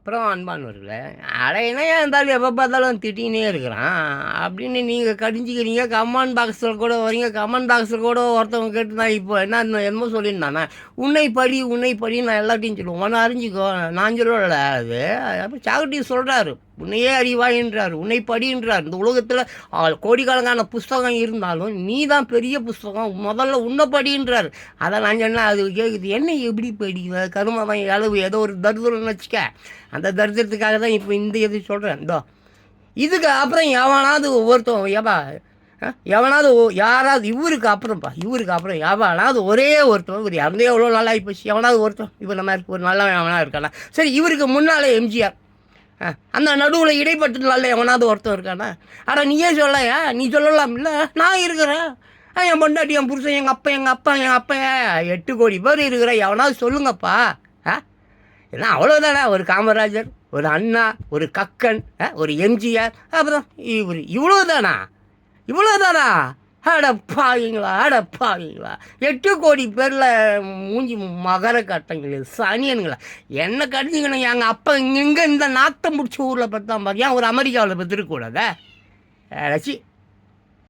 அப்புறம் அன்பானவர்களே, அட என்னய்யா இருந்தாலும் எப்போ பார்த்தாலும் திட்டிக்கினே இருக்கிறான் அப்படின்னு நீங்கள் கடிஞ்சிக்கிறீங்க. கமெண்ட் பாக்ஸில் கூட வரீங்க. கமெண்ட் பாக்ஸில் கூட ஒருத்தவங்க கேட்டுதான் இப்போ என்ன என்னமோ சொல்லியிருந்தானே, உன்னை படி நான் எல்லாத்தையும் சொல்லுவேன். உன்னை அறிஞ்சிக்கோ, நான் சொல்லல அது. அப்போ சாக்ரட்டி சொல்கிறாரு, உன்னையே அறிவாயின்றார், உன்னை படின்றார். இந்த உலகத்தில் கோடிக்கணக்கான புஸ்தகம் இருந்தாலும் நீ தான் பெரிய புஸ்தகம், முதல்ல உன்னை படின்றார். அதை நான் சொன்னேன், அது கேட்குது, என்ன எப்படி படிக்கிற கருமதான் அளவு ஏதோ ஒரு தரித்திரம்னு வச்சுக்க. அந்த தரித்திரத்துக்காக தான் இப்போ இந்த இது சொல்கிறேன். இதோ இதுக்கு அப்புறம் எவனாவது ஒவ்வொருத்தவன் எவனாவது யாராவது இவருக்கு அப்புறம் எவனாவது ஒரே ஒருத்தன் ஒரு இறந்தே எவ்வளோ நல்லா ஆகிப்போச்சு. எவனாவது ஒருத்தன் இப்போ நம்ம ஒரு நல்ல எவனா இருக்கானா? சரி, இவருக்கு முன்னாலே எம்ஜிஆர், அந்த நடுவில் இடைப்பட்டு நல்ல எவனாவது ஒருத்தன் இருக்கானா? ஆனால் நீயே சொல்லையா, நீ சொல்லலாம் இல்லை, நான் இருக்கிறேன், என் பொண்டாட்டி, என் புருஷன், எங்கள் அப்பா 8 கோடி பேர் இருக்கிற, எவனாவது சொல்லுங்கப்பா. ஏன்னா அவ்வளோதானே. ஒரு காமராஜர், ஒரு அண்ணா, ஒரு கக்கன், ஒரு எம்ஜிஆர், அப்புறம் இவ்வளோதானா? அடப்பாவீங்களா 8 கோடி பேரில் மூஞ்சி மகர கட்டங்களே, சனியனுங்களா என்ன கடிஞ்சிக்கணும். எங்கள் அப்பா இங்கே இந்த நாத்தம் முடிச்ச ஊரில் பார்த்தா ஏன் ஒரு அமெரிக்காவில் பற்றிருக்கூடாத ரசி